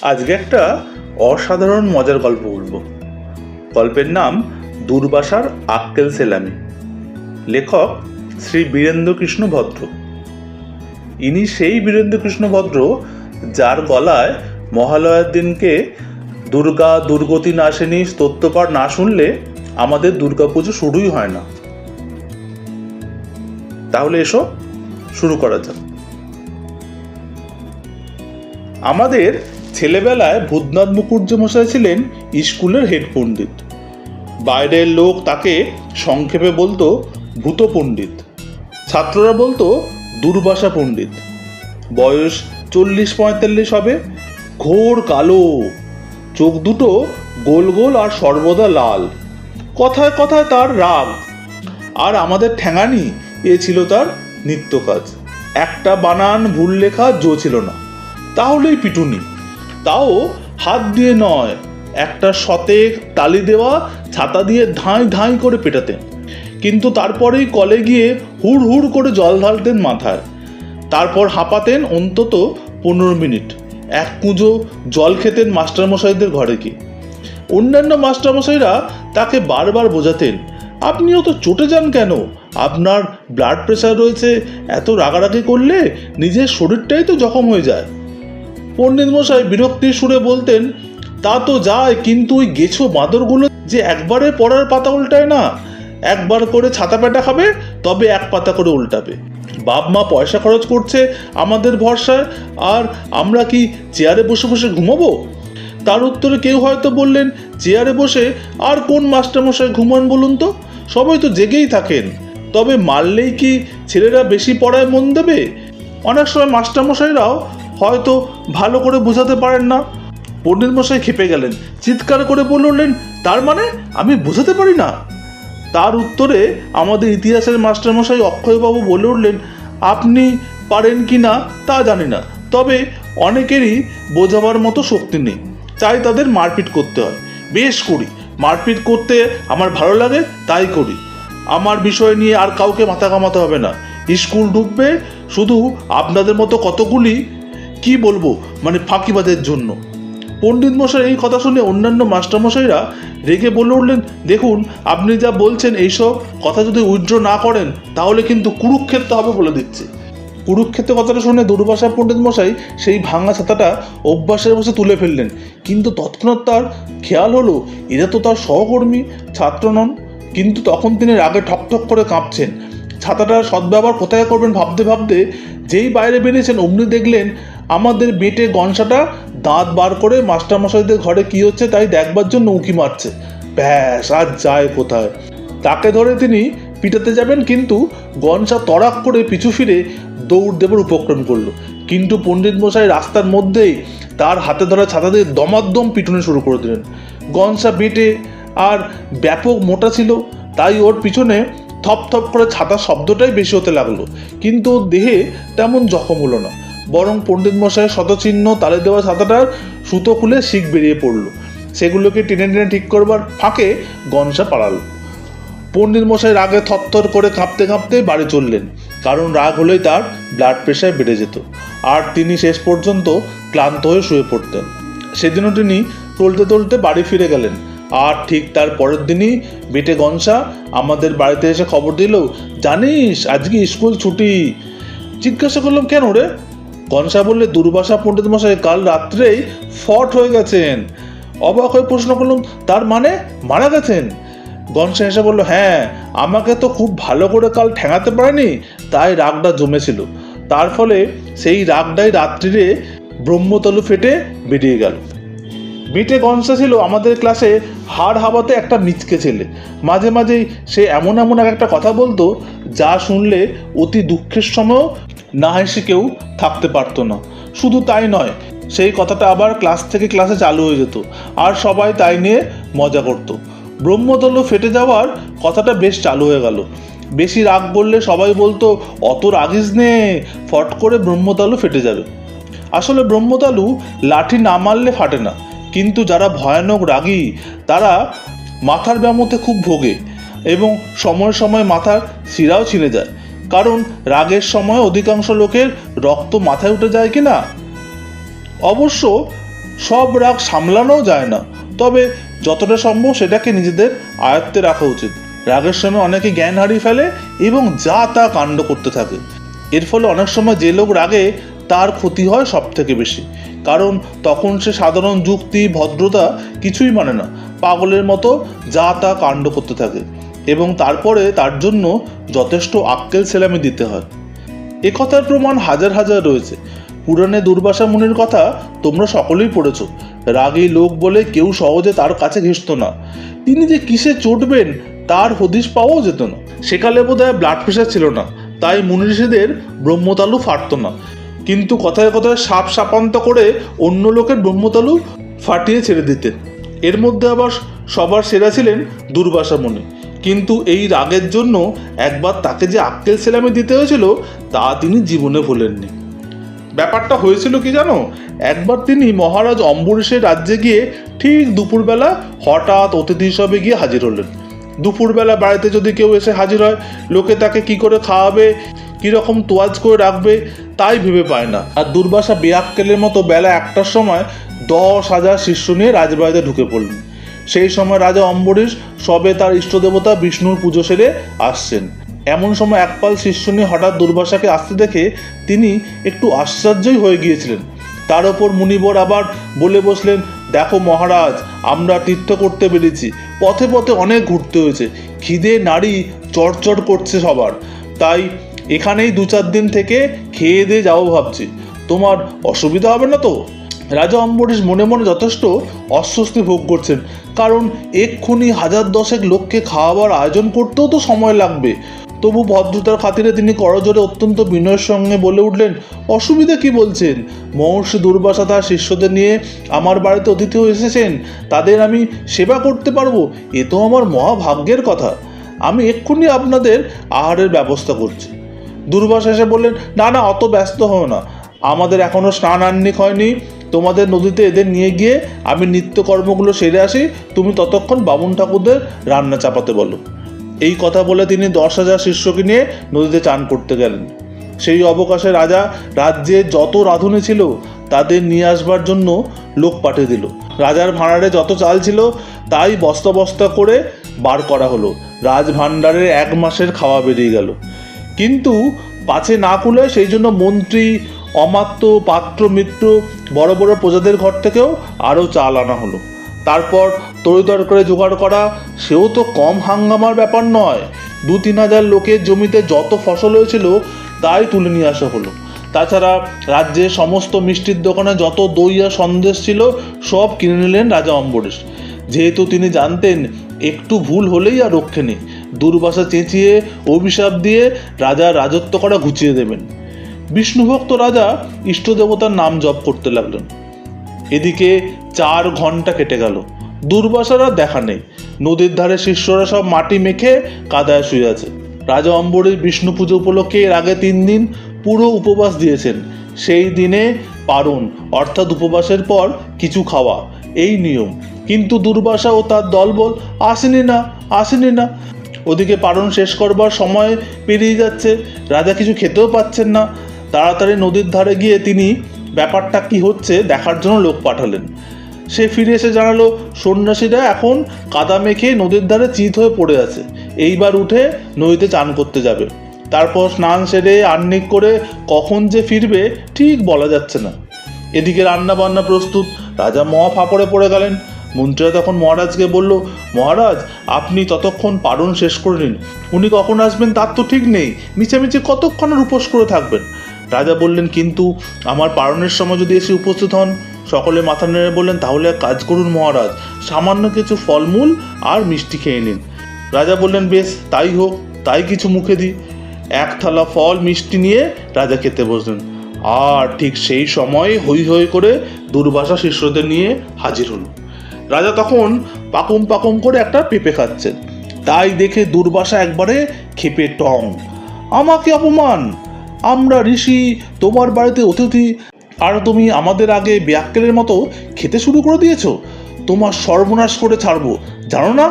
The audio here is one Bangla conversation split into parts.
আজকে একটা অসাধারণ মজার গল্প বলবো। গল্পের নাম দুর্বাসার আক্কেল সেলামি। লেখক শ্রী বীরেন্দ্রকৃষ্ণ ভদ্র। ইনি সেই বীরেন্দ্রকৃষ্ণ ভদ্র যার গলায় মহালয়ার দিনকে দুর্গা দুর্গতি নাশিনী স্তোত্রপাঠ না শুনলে আমাদের দুর্গাপুজো শুরুই হয় না। তাহলে এসো শুরু করা যাক। আমাদের ছেলেবেলায় ভূতনাথ মুখুর্জি মশাই ছিলেন স্কুলের হেড পণ্ডিত। বাইরের লোক তাকে সংক্ষেপে বলতো ভূত পণ্ডিত, ছাত্ররা বলতো দুর্বাসা পণ্ডিত। বয়স 40-45 হবে, ঘোর কালো, চোখ দুটো গোল গোল আর সর্বদা লাল। কথায় কথায় তার রাগ, আর আমাদের ঠ্যাঙানি এ ছিল তার নিত্য কাজ। একটা বানান ভুল লেখা জো ছিল না, তাহলেই পিটুনি, তাও হাত দিয়ে নয়, একটা শতেক তালি দেওয়া ছাতা দিয়ে ধাঁই ধাঁই করে পেটাতেন। কিন্তু তারপরেই কলে গিয়ে হুড় হুড় করে জল ঢালতেন মাথায়। তারপর হাঁপাতেন অন্তত 15 মিনিট। এক কুঁজো জল খেতেন মাস্টারমশাইদের ঘরে গিয়ে। অন্যান্য মাস্টারমশাইরা তাকে বারবার বোঝাতেন, আপনিও তো চটে যান কেন, আপনার ব্লাড প্রেশার রয়েছে, এত রাগারাগি করলে নিজের শরীরটাই তো জখম হয়ে যায়। পণ্ডিত মশাই বিরক্তির সুরে বলতেন, তা তো যায়, কিন্তু ওই গেছো বাঁদরগুলো যে একবারে পড়ার পাতা উল্টায় না, একবার করে ছাতা পেটা খাবে, তবে এক পাতা করে উল্টাবে। বাপ মা পয়সা খরচ করছে আমাদের ভরসায়, আর আমরা কি চেয়ারে বসে বসে ঘুমাবো? তার উত্তরে কেউ হয়তো বললেন, চেয়ারে বসে আর কোন মাস্টারমশাই ঘুমান বলুন তো, সবাই তো জেগেই থাকেন। তবে মারলেই কি ছেলেরা বেশি পড়ায় মন দেবে? অনেক সময় মাস্টারমশাইরাও হয়তো ভালো করে বোঝাতে পারেন না। পণ্ডিত মশাই খেপে গেলেন, চিৎকার করে বললেন, তার মানে আমি বোঝাতে পারি না? তার উত্তরে আমাদের ইতিহাসের মাস্টারমশাই অক্ষয়বাবু বলে উঠলেন, আপনি পারেন কি না তা জানি না, তবে অনেকেরই বোঝাবার মতো শক্তি নেই, তাই তাদের মারপিট করতে হয়। বেশ করি, মারপিট করতে আমার ভালো লাগে, তাই করি। আমার বিষয় নিয়ে আর কাউকে মাথা ঘামাতে হবে না। স্কুল ঢুকবে শুধু আপনাদের মতো কতগুলি, কি বলবো, মানে ফাঁকিবাদের জন্য। পণ্ডিত মশাই এই কথা শুনে অন্যান্য মাস্টারমশাইরা রেগে বলে উঠলেন, দেখুন আপনি যা বলছেন এইসব কথা যদি উইথড্র না করেন তাহলে কিন্তু কুরুক্ষেত্র হবে বলে দিচ্ছে। কুরুক্ষেত্র কথাটা শুনে দুর্বাসা পণ্ডিত মশাই সেই ভাঙা ছাতাটা অভ্যাসের বসে তুলে ফেললেন। কিন্তু তৎক্ষণাৎ তার খেয়াল হলো এরা তো তার সহকর্মী, ছাত্র নন। কিন্তু তখন তিনি রাগে ঠকঠক করে কাঁপছেন। ছাতাটার সদ্ব্যবহার কোথায় করবেন ভাবতে ভাবতে যেই বাইরে বেরিয়েছেন, অমনি দেখলেন আমাদের বেটে গনসাটা দাঁত বার করে মাস্টারমশাইদের ঘরে কি হচ্ছে তাই দেখবার জন্য উঁকি মারছে। ব্যাস, আর যায় কোথায়? তাকে ধরে তিনি পিটাতে যাবেন, কিন্তু গনসা তড়াক করে পিছু ফিরে দৌড় দেবার উপক্রম করলো। কিন্তু পণ্ডিত মশাই রাস্তার মধ্যেই তার হাতে ধরা ছাতা দিয়ে দমাদ্দম পিটুনি শুরু করে দিলেন। গনসা বেটে আর ব্যাপক মোটা ছিল, তাই ওর পিছনে থপ থপ করে ছাতা শব্দটাই বেশি হতে লাগলো, কিন্তু ওর দেহে তেমন জখম হলো না। বরং পণ্ডিত মশাইয়ের শতচিহ্ন তালে দেওয়া ছাতাটার সুতো খুলে শিক বেরিয়ে পড়লো। সেগুলোকে টেনে টেনে ঠিক করবার ফাঁকে গনসা পালালো। পণ্ডিত মশাই রাগে থরথর করে কাঁপতে কাঁপতে বাড়ি চললেন, কারণ রাগ হলেই তার ব্লাড প্রেশার বেড়ে যেত, আর তিনি শেষ পর্যন্ত ক্লান্ত হয়ে শুয়ে পড়তেন। সেদিনও তিনি টলতে টলতে বাড়ি ফিরে গেলেন। আর ঠিক তার পরের দিনই বেটে গনসা আমাদের বাড়িতে এসে খবর দিল, জানিস আজকে স্কুল ছুটি। জিজ্ঞাসা করলাম, কেন রে? গনসা বললে, দুর্বাসা পণ্ডিত মশাই কাল রাত্রেই ফট হয়ে গেছেন। অবাক হয়ে প্রশ্ন করলাম, তার মানে মারা গেছেন? গনসা এসে বলল, হ্যাঁ, আমাকে তো খুব ভালো করে কাল ঠেঙাতে পারেনি, তাই রাগটা জমেছিল। তার ফলে সেই রাগটাই রাত্রিরে ব্রহ্মতলু ফেটে বেরিয়ে গেল। বেটে গনসা ছিল আমাদের ক্লাসে হাড় হাওয়াতে একটা মিচকে ছেলে। মাঝে মাঝেই সে এমন এমন একটা কথা বলতো যা শুনলে অতি দুঃখের সময়ও না হেসে কেউ থাকতে পারতো না। শুধু তাই নয়, সেই কথাটা আবার ক্লাস থেকে ক্লাসে চালু হয়ে যেত, আর সবাই তাই নিয়ে মজা করত। ব্রহ্মতলু ফেটে যাওয়ার কথাটা বেশ চালু হয়ে গেল। বেশি রাগ বললে সবাই বলতো, অত রাগিস নে, ফট করে ব্রহ্মতলু ফেটে যাবে। আসলে ব্রহ্মতলু লাঠি না মারলে ফাটে না, কিন্তু যারা ভয়ানক রাগী তারা মাথার ব্যামোতে খুব ভোগে, এবং সময় সময় মাথার শিরাও ছিঁড়ে যায়। কারণ রাগের সময় অধিকাংশ লোকের রক্ত মাথায় উঠে যায় কি না। অবশ্য সব রাগ সামলানোও যায় না, তবে যতটা সম্ভব সেটাকে নিজেদের আয়ত্তে রাখা উচিত। রাগের সময় অনেকে জ্ঞান হারিয়ে ফেলে এবং যা তা কাণ্ড করতে থাকে। এর ফলে অনেক সময় যে লোক রাগে তার ক্ষতি হয় সব থেকে বেশি, কারণ তখন সে সাধারণ যুক্তি ভদ্রতা কিছুই মানে না, পাগলের মতো যা তা কাণ্ড করতে থাকে এবং তারপরে তার জন্য যথেষ্ট আক্কেল সেলামি দিতে হয়। এ কথার প্রমাণ হাজার হাজার রয়েছে। পুরাণে দুর্বাসা মুনির কথা তোমরা সকলেই পড়েছ। রাগী লোক বলে কেউ সহজে তার কাছে ঘেঁষত না। তিনি যে কিসে চটবেন তার হদিশ পাওয়াও যেত না। সেকালে বোধহয় ব্লাড প্রেশার ছিল না, তাই মুনি ঋষিদের ব্রহ্মতালু ফাটত না, কিন্তু কথায় কথায় সাপ সাপান্ত করে অন্য লোকের ব্রহ্মতালু ফাটিয়ে ছেড়ে দিতেন। এর মধ্যে আবার সবার সেরা ছিলেন দুর্বাসা মুনি। কিন্তু এই রাগের জন্য একবার তাকে যে আক্কেল সেলামি দিতে হয়েছিল তা তিনি জীবনে ভোলেননি। ব্যাপারটা হয়েছিল কি জানো, একবার তিনি মহারাজ অম্বরীশের রাজ্যে গিয়ে ঠিক দুপুরবেলা হঠাৎ অতিথি হিসাবে গিয়ে হাজির হলেন। দুপুরবেলা বাড়িতে যদি কেউ এসে হাজির হয়, লোকে তাকে কি করে খাওয়াবে, কীরকম তোয়াজ করে রাখবে তাই ভেবে পায় না। আর দুর্বাসা বেআক্কেলের মতো বেলা 1টার সময় 10,000 শিষ্য নিয়ে রাজবাড়িতে ঢুকে পড়লেন। সেই সময় রাজা অম্বরীশ সবে তার ইষ্টদেবতা বিষ্ণুর পুজো সেরে আসছেন। এমন সময় একপাল শিষ্য নিয়ে হঠাৎ দুর্বাসাকে আসতে দেখে তিনি একটু আশ্চর্যই হয়ে গিয়েছিলেন। তার ওপর মুনিবর আবার বলে বসলেন, দেখো মহারাজ, আমরা তীর্থ করতে বেরিয়েছি, পথে পথে অনেক ঘুরতে হয়েছে, খিদে নাড়ি চড়চড় করছে সবার, তাই এখানেই 2-4 দিন থেকে খেয়ে দিয়ে যাবো ভাবছি, তোমার অসুবিধা হবে না তো? রাজা অম্বরীশ মনে মনে যথেষ্ট অস্বস্তি ভোগ করছেন, কারণ এক্ষুনি 1010 লোককে খাওয়াবার আয়োজন করতেও তো সময় লাগবে। তবু ভদ্রতার খাতিরে তিনি করজোরে অত্যন্ত বিনয়ের সঙ্গে বলে উঠলেন, অসুবিধা কি বলছেন? মহর্ষি দুর্বাসা তার শিষ্যদের নিয়ে আমার বাড়িতে অতিথি হয়ে এসেছেন, তাদের আমি সেবা করতে পারবো, এ তো আমার মহাভাগ্যের কথা। আমি এক্ষুনি আপনাদের আহারের ব্যবস্থা করছি। দুর্বাসা এসে বললেন, না না, অত ব্যস্ত হও না, আমাদের এখনও স্নান আহ্নিক হয়নি, তোমাদের নদীতে এদের নিয়ে গিয়ে আমি নিত্যকর্মগুলো সেরে আসি, তুমি ততক্ষণ বামুন ঠাকুরদের রান্না চাপাতে বলো। এই কথা বলে তিনি 10,000 শিষ্যকে নিয়ে নদীতে চান করতে গেলেন। সেই অবকাশে রাজা রাজ্যে যত রাঁধুনি ছিল তাদের নিয়ে আসবার জন্য লোক পাঠিয়ে দিল। রাজার ভাঁড়ারে যত চাল ছিল তাই বস্তা বস্তা করে বার করা হলো। রাজভাণ্ডারের 1 মাসের খাওয়া বেরিয়ে গেল। কিন্তু পাছে না কুলায় সেই জন্য মন্ত্রী, অমাত্য, পাত্র, মিত্র, বড় বড় প্রজাদের ঘর থেকেও আরও চাল আনা হলো। তারপর তরিতরকারি জোগাড় করা, সেও তো কম হাঙ্গামার ব্যাপার নয়। 2-3 হাজার লোকের জমিতে যত ফসল হয়েছিল তাই তুলে নিয়ে আসা হলো। তাছাড়া রাজ্যের সমস্ত মিষ্টির দোকানে যত দই আর সন্দেশ ছিল সব কিনে নিলেন রাজা অম্বরীশ। যেহেতু তিনি জানতেন একটু ভুল হলেই আর রক্ষে নেই, দুর্বাসা চেঁচিয়ে অভিশাপ দিয়ে রাজার রাজত্ব করা ঘুচিয়ে দেবেন। বিষ্ণুভক্ত রাজা ইষ্টদেবতার নাম জপ করতে লাগলেন। এদিকে 4 ঘন্টা কেটে গেল, দুর্বাসার আর দেখা নেই। নদীর ধারে শিষ্যরা সব মাটি মেখে কাদায় শুয়ে আছে। রাজা অম্বরীশ বিষ্ণু পুজো উপলক্ষে এর আগে 3 দিন পুরো উপবাস দিয়েছেন। সেই দিনে পারণ, অর্থাৎ উপবাসের পর কিছু খাওয়া, এই নিয়ম। কিন্তু দুর্বাসা ও তার দলবল আসেনি না। ওদিকে পারণ শেষ করবার সময় পেরিয়ে যাচ্ছে, রাজা কিছু খেতেও পাচ্ছেন না। তাড়াতাড়ি নদীর ধারে গিয়ে তিনি ব্যাপারটা কি হচ্ছে দেখার জন্য লোক পাঠালেন। সে ফিরে এসে জানালো, সন্ন্যাসীরা এখন কাদা মেখে নদীর ধারে চিত হয়ে পড়ে আছে, এইবার উঠে নদীতে চান করতে যাবে। তারপর স্নান সেরে আহ্নিক করে কখন যে ফিরবে ঠিক বলা যাচ্ছে না। এদিকে রান্না বান্না প্রস্তুত, রাজা মহা ফাপড়ে পড়ে গেলেন। মন্ত্রীরা তখন মহারাজকে বলল, মহারাজ, আপনি ততক্ষণ পারণ শেষ করে নিন, উনি কখন আসবেন তার তো ঠিক নেই, মিছামিছি কতক্ষণের উপোস করে থাকবেন। রাজা বললেন, কিন্তু আমার পারণের সময় যদি এসে উপস্থিত হন? সকলে মাথা নেড়ে বললেন, তাহলে এক কাজ করুন মহারাজ, সামান্য কিছু ফলমূল আর মিষ্টি খেয়ে নিন। রাজা বললেন, বেশ তাই হোক, তাই কিছু মুখে দিই। 1 থালা ফল মিষ্টি নিয়ে রাজা খেতে বসলেন। আর ঠিক সেই সময় হৈ হৈ করে দুর্বাসা শিষ্যদের নিয়ে হাজির হলো। রাজা তখন পাকুম করে একটা পেঁপে খাচ্ছেন। তাই দেখে দুর্বাসা একবারে ক্ষেপে টং, আমাকে অপমান! আমরা ঋষি, তোমার বাড়িতে অতিথি, আর তুমি আমাদের আগে বেআক্কেলের মতো খেতে শুরু করে দিয়েছো। তোমার সর্বনাশ করে ছাড়বো, জানো না?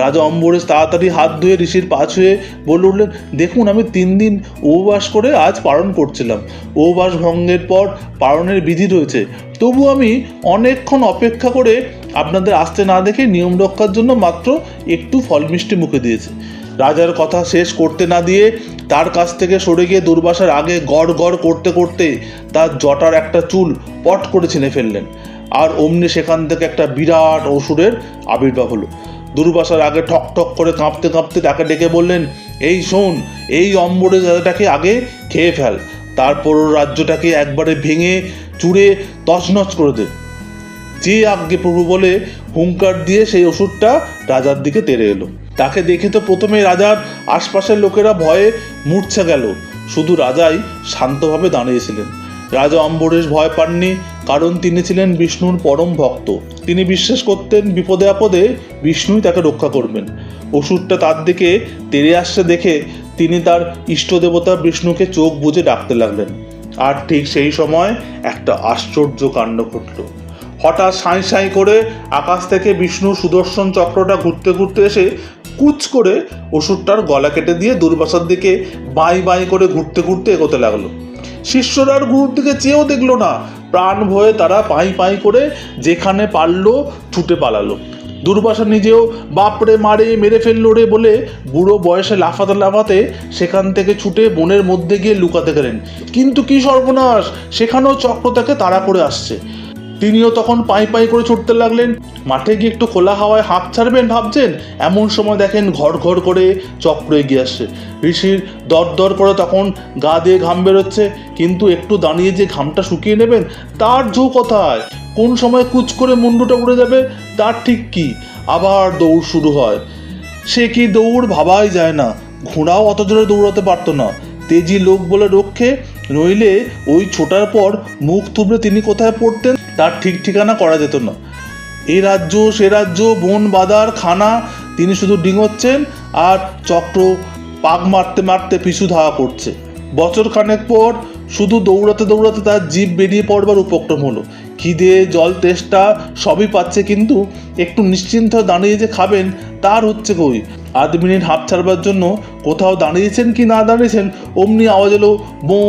রাজা অম্বরীশ তাড়াতাড়ি হাত ধুয়ে ঋষির পা ছুঁয়ে বলে উঠলেন, দেখুন আমি 3 দিন উপবাস করে আজ পালন করছিলাম। উপবাস ভঙ্গের পর পালনের বিধি রয়েছে, তবু আমি অনেকক্ষণ অপেক্ষা করে আপনাদের আসতে না দেখে নিয়ম রক্ষার জন্য মাত্র একটু ফল মিষ্টি মুখে দিয়েছি। রাজার কথা শেষ করতে না দিয়ে তার কাছ থেকে সরে গিয়ে দুর্বাসার আগে গড় গড় করতে করতে তার জটার একটা চুল পট করে ছিঁড়ে ফেললেন। আর অমনি সেখান থেকে একটা বিরাট অসুরের আবির্ভাব হলো। দুর্বাসার আগে ঠক ঠক করে কাঁপতে কাঁপতে তাকে ডেকে বললেন, এই শোন, এই অম্বরের রাজাটাকে আগে খেয়ে ফেল, তারপর রাজ্যটাকে একবারে ভেঙে চুড়ে তছনছ করে দে। যে আজ্ঞে প্রভু বলে হুঙ্কার দিয়ে সেই অসুরটা রাজার দিকে তেড়ে এলো। তাকে দেখে তো প্রথমে রাজার আশপাশের লোকেরা ভয়ে মূর্ছা গেল, শুধু রাজাই শান্তভাবে দাঁড়িয়েছিলেন। রাজা অম্বরীশ ভয় পাননি, কারণ তিনি ছিলেন বিষ্ণুর পরম ভক্ত। তিনি বিশ্বাস করতেন বিপদে আপদে বিষ্ণুই তাকে রক্ষা করবেন। অসুরটা তার দিকে তেড়ে আসছে দেখে তিনি তার ইষ্ট দেবতা বিষ্ণুকে চোখ বুজে ডাকতে লাগলেন। আর ঠিক সেই সময় একটা আশ্চর্য কাণ্ড ঘটল। হঠাৎ সাঁই সাঁই করে আকাশ থেকে বিষ্ণুর সুদর্শন চক্রটা ঘুরতে ঘুরতে এসে কুচ করে অসুরটার গলা কেটে দিয়ে দুর্বাসার দিকে বাঁই বাঁই করে ঘুরতে ঘুরতে এগোতে লাগলো। শিষ্যরা আর গুরুর দিকে চেয়েও দেখলো না, প্রাণ ভয়ে তারা পাই পাই করে যেখানে পারলো ছুটে পালালো। দুর্বাসা নিজেও বাপরে মারে মেরে ফেললো রে বলে বুড়ো বয়সে লাফাতে লাফাতে সেখান থেকে ছুটে বনের মধ্যে গিয়ে লুকাতে গেলেন। কিন্তু কি সর্বনাশ, সেখানেও চক্র তাকে তাড়া করে আসছে। তিনিও তখন পাই পাই করে ছুটতে লাগলেন। মাঠে গিয়ে একটু খোলা হাওয়ায় হাঁপ ছাড়বেন ভাবছেন, এমন সময় দেখেন ঘর ঘর করে চক্র এগিয়ে আসছে। ঋষির দর দর করে তখন গা দিয়ে ঘাম বেরোচ্ছে, কিন্তু একটু দাঁড়িয়ে যে ঘামটা শুকিয়ে নেবেন তার ঝোঁ কোথায়? কোন সময় কুচ করে মুন্ডুটা উড়ে যাবে তার ঠিক কি? আবার দৌড় শুরু হয়। সে কি দৌড় ভাবাই যায় না। ঘোড়াও অত জোরে দৌড়াতে পারতো না, তেজি লোক বলে রক্ষে, নইলে ওই ছোটার পর মুখ থুবড়ে তিনি কোথায় পড়তেন তার ঠিক ঠিকানা করা যেত না। এই রাজ্য সে রাজ্য, বন বাদার খানা, তিনি শুধু ডিঙোচ্ছেন আর চক্র পাক মারতে মারতে পিছু ধাওয়া করছে। বছর খানেক পর শুধু দৌড়াতে দৌড়াতে তার জিভ বেরিয়ে পড়বার উপক্রম হলো। খিদে জল তেষ্টা সবই পাচ্ছে, কিন্তু একটু নিশ্চিন্ত দাঁড়িয়ে যে খাবেন তার হচ্ছে কই। আধ মিনিট হাঁপ ছাড়বার জন্য কোথাও দাঁড়িয়েছেন কি না দাঁড়িয়েছেন, অমনি আওয়াজ এলো বো,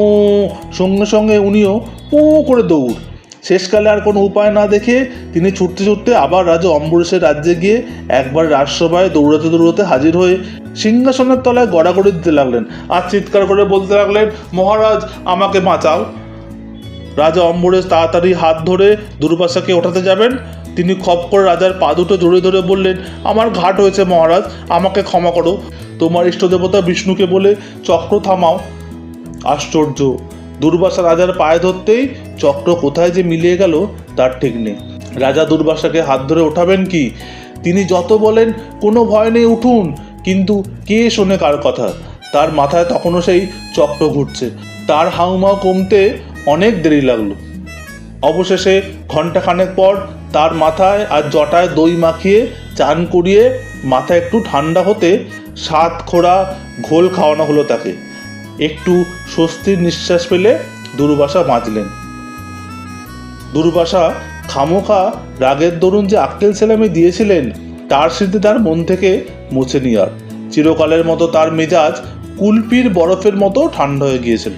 সঙ্গে সঙ্গে উনিও পো করে দৌড়। শেষকালে আর কোনো উপায় না দেখে তিনি ছুটতে ছুটতে আবার রাজা অম্বরীশের রাজ্যে গিয়ে একবার রাজসভায় দৌড়াতে দৌড়াতে হাজির হয়ে সিংহাসনের তলায় গড়াগড়ি দিতে লাগলেন আর চিৎকার করে বলতে লাগলেন, মহারাজ আমাকে বাঁচাও। রাজা অম্বরীশ তাড়াতাড়ি হাত ধরে দুর্বাসাকে ওঠাতে যাবেন, তিনি খপ করে রাজার পা দুটো জড়িয়ে ধরে বললেন, আমার ঘাট হয়েছে মহারাজ, আমাকে ক্ষমা করো, তোমার ইষ্টদেবতা বিষ্ণুকে বলে চক্র থামাও। আশ্চর্য, দুর্বাসা রাজার পায়ে ধরতেই চক্র কোথায় যে মিলিয়ে গেল তার ঠিক নেই। রাজা দুর্বাসাকে হাত ধরে ওঠাবেন কি, তিনি যত বলেন কোনো ভয় নেই উঠুন, কিন্তু কে শোনে কার কথা? তার মাথায় তখনও সেই চক্র ঘুরছে। তার হাউমাউ কমতে অনেক দেরি লাগলো। অবশেষে ঘণ্টাখানেক পর তার মাথায় আর জটায় দই মাখিয়ে চান করিয়ে মাথা একটু ঠান্ডা হতে 7 খোঁড়া ঘোল খাওয়ানো হলো তাকে। একটু স্বস্তির নিঃশ্বাস ফেলে দুর্বাসা বাঁচলেন। দুর্বাসা খামোখা রাগের দরুন যে আক্কেল সেলামি দিয়েছিলেন তার স্মৃতি তার মন থেকে মুছে নি আর। চিরকালের মতো তার মেজাজ কুলপির বরফের মতো ঠান্ডা হয়ে গিয়েছিল।